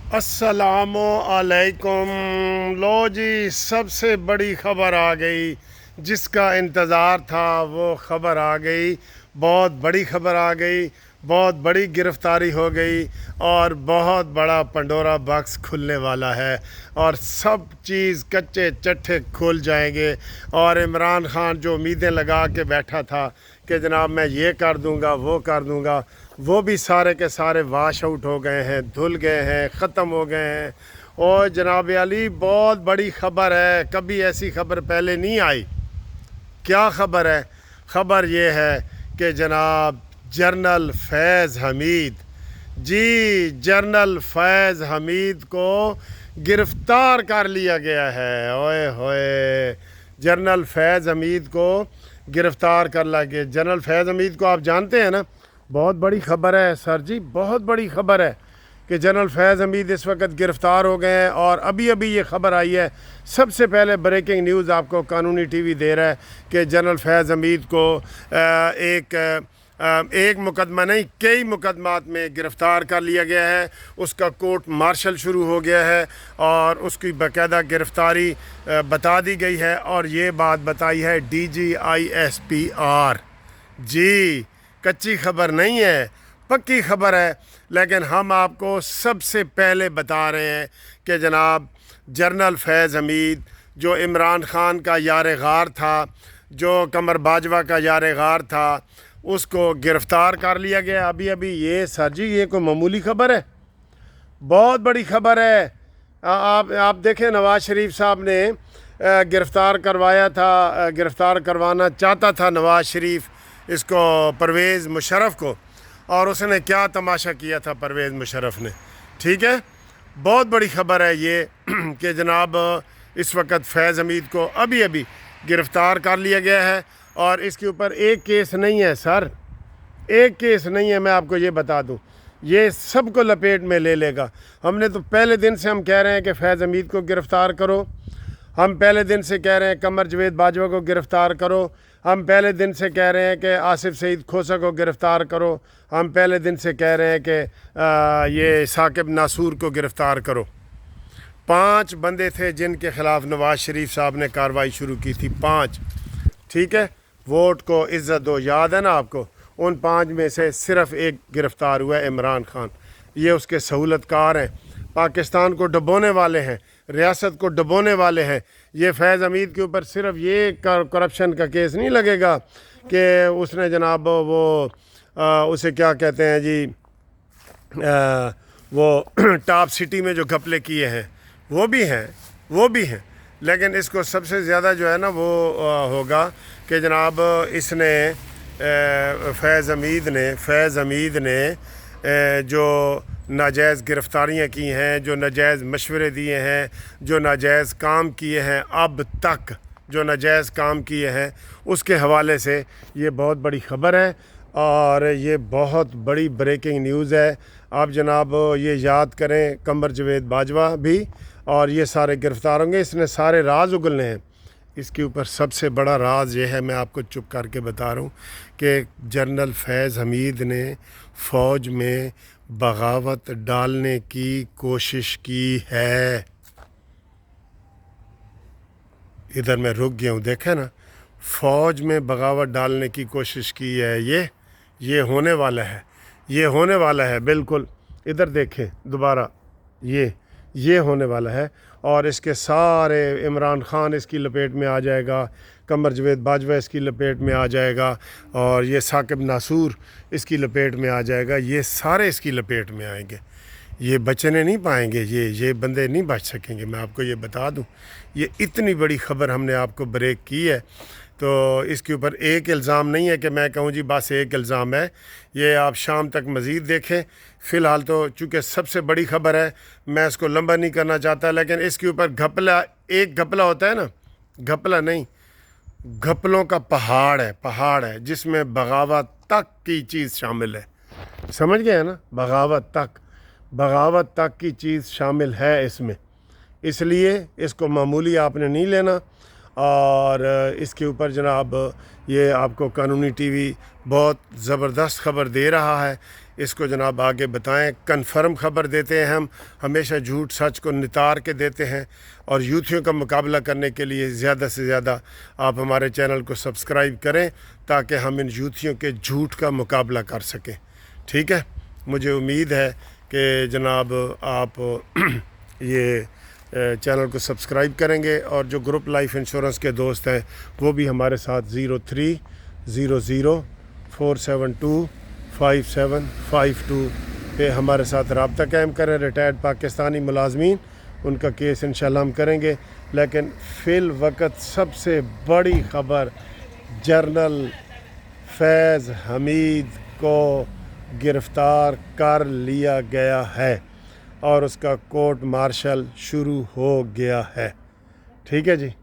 अस्सलामु अलैकुम। लो जी, सबसे बड़ी ख़बर आ गई। जिसका इंतज़ार था वो ख़बर आ गई। बहुत बड़ी ख़बर आ गई, बहुत बड़ी गिरफ़्तारी हो गई और बहुत बड़ा पंडोरा बॉक्स खुलने वाला है और सब चीज़ कच्चे चट्टे खुल जाएंगे। और इमरान ख़ान जो उम्मीदें लगा के बैठा था कि जनाब मैं ये कर दूंगा वो कर दूंगा, वो भी सारे के सारे वाश आउट हो गए हैं, धुल गए हैं, ख़त्म हो गए हैं। और जनाब अली, बहुत बड़ी ख़बर है, कभी ऐसी ख़बर पहले नहीं आई। क्या ख़बर है? ख़बर ये है कि जनाब जनरल फैज़ हमीद, जी जनरल फैज़ हमीद को गिरफ़्तार कर लिया गया है। ओए होए, जनरल फैज़ हमीद को गिरफ़्तार कर लिया गया। जनरल फैज़ हमीद को आप जानते हैं ना? बहुत बड़ी ख़बर है सर जी, बहुत बड़ी ख़बर है कि जनरल फैज़ हमीद इस वक्त गिरफ़्तार हो गए हैं। और अभी अभी ये ख़बर आई है, सबसे पहले ब्रेकिंग न्यूज़ आपको कानूनी टीवी दे रहा है कि जनरल फैज़ हमीद को एक मुकदमा नहीं, कई मुकदमात में गिरफ़्तार कर लिया गया है। उसका कोर्ट मार्शल शुरू हो गया है और उसकी बाकायदा गिरफ़्तारी बता दी गई है। और ये बात बताई है DGISPR। जी, कच्ची ख़बर नहीं है, पक्की ख़बर है। लेकिन हम आपको सबसे पहले बता रहे हैं कि जनाब जनरल फैज़ हमीद, जो इमरान ख़ान का यार गार था, जो कमर बाजवा का यार गार था, उसको गिरफ़्तार कर लिया गया अभी अभी। ये सर जी, ये कोई मामूली ख़बर है? बहुत बड़ी ख़बर है। आप देखें, नवाज़ शरीफ साहब ने गिरफ़्तार करवाया था, गिरफ़्तार करवाना चाहता था नवाज़ शरीफ इसको, परवेज़ मुशर्रफ को, और उसने क्या तमाशा किया था परवेज़ मुशर्रफ ने। ठीक है, बहुत बड़ी ख़बर है ये कि जनाब इस वक्त फैज़ हमीद को अभी अभी गिरफ़्तार कर लिया गया है। और इसके ऊपर एक केस नहीं है सर, एक केस नहीं है। मैं आपको ये बता दूं, ये सबको लपेट में ले लेगा। हमने तो पहले दिन से हम कह रहे हैं कि फैज़ हमीद को गिरफ़्तार करो। हम पहले दिन से कह रहे हैं कमर जवेद बाजवा को गिरफ़्तार करो। हम पहले दिन से कह रहे हैं कि आसिफ सईद खोसा को गिरफ़्तार करो। हम पहले दिन से कह रहे हैं कि ये साकिब नासूर को गिरफ़्तार करो। 5 बंदे थे जिनके ख़िलाफ़ नवाज़ शरीफ साहब ने कार्रवाई शुरू की थी, 5। ठीक है, वोट को इज़्ज़त दो, याद है ना आपको? उन 5 में से सिर्फ़ एक गिरफ़्तार हुआ है, इमरान ख़ान। ये उसके सहूलतकार हैं, पाकिस्तान को डबोने वाले हैं, रियासत को डबोने वाले हैं। ये फैज़ हमीद के ऊपर सिर्फ ये करप्शन का केस नहीं लगेगा कि उसने जनाब वो उसे क्या कहते हैं जी, वो टॉप सिटी में जो घपले किए हैं वो भी हैं, वो भी हैं। लेकिन इसको सबसे ज़्यादा जो है ना वो होगा कि जनाब इसने फैज़ हमीद ने जो नाजायज़ गिरफ़्तारियाँ की हैं, जो नाजायज़ मशवरे दिए हैं, जो नाजायज़ काम किए हैं, अब तक जो नाजायज़ काम किए हैं, उसके हवाले से ये बहुत बड़ी ख़बर है और ये बहुत बड़ी ब्रेकिंग न्यूज़ है। आप जनाब ये याद करें, कमर जवेद बाजवा भी और ये सारे गिरफ़्तार होंगे। इसने सारे राज उगलने हैं। इसके ऊपर सबसे बड़ा राज ये है, मैं आपको चुप करके बता रहा हूँ, कि जनरल फैज़ हमीद ने फ़ौज में बगावत डालने की कोशिश की है। इधर मैं रुक गया हूँ, देखें ना, फ़ौज में बगावत डालने की कोशिश की है। ये होने वाला है, ये होने वाला है, बिल्कुल। इधर देखें दोबारा, ये होने वाला है। और इसके सारे, इमरान ख़ान इसकी लपेट में आ जाएगा, कमर जवेद बाजवा इसकी लपेट में आ जाएगा, और ये साकिब नासूर इसकी लपेट में आ जाएगा। ये सारे इसकी लपेट में आएंगे, ये बचने नहीं पाएंगे, ये बंदे नहीं बच सकेंगे। मैं आपको ये बता दूं, ये इतनी बड़ी ख़बर हमने आपको ब्रेक की है। तो इसके ऊपर एक इल्ज़ाम नहीं है कि मैं कहूँ जी बस एक इल्ज़ाम है। ये आप शाम तक मज़ीद देखें। फ़िलहाल तो चूँकि सबसे बड़ी ख़बर है, मैं इसको लंबा नहीं करना चाहता। लेकिन इसके ऊपर घपला, एक घपला होता है ना, घपला नहीं, घपलों का पहाड़ है जिसमें बगावत तक की चीज़ शामिल है। समझ गए ना? बगावत तक की चीज़ शामिल है इसमें। इसलिए इसको मामूली आपने नहीं लेना। और इसके ऊपर जनाब ये आपको कानूनी टीवी बहुत ज़बरदस्त ख़बर दे रहा है। इसको जनाब आगे बताएं। कन्फर्म ख़बर देते हैं, हम हमेशा झूठ सच को नितार के देते हैं। और यूथियों का मुकाबला करने के लिए ज़्यादा से ज़्यादा आप हमारे चैनल को सब्सक्राइब करें ताकि हम इन यूथियों के झूठ का मुकाबला कर सकें। ठीक है, मुझे उम्मीद है कि जनाब आप ये चैनल को सब्सक्राइब करेंगे और जो ग्रुप लाइफ इंश्योरेंस के दोस्त हैं वो भी हमारे साथ 0300472572 पे हमारे साथ रब्ता कायम करें। रिटायर्ड पाकिस्तानी मुलाजमीन, उनका केस इंशाल्लाह हम करेंगे। लेकिन फ़िल वक्त सबसे बड़ी ख़बर, जनरल फैज़ हमीद को गिरफ़्तार कर लिया गया है और उसका कोर्ट मार्शल शुरू हो गया है। ठीक है जी।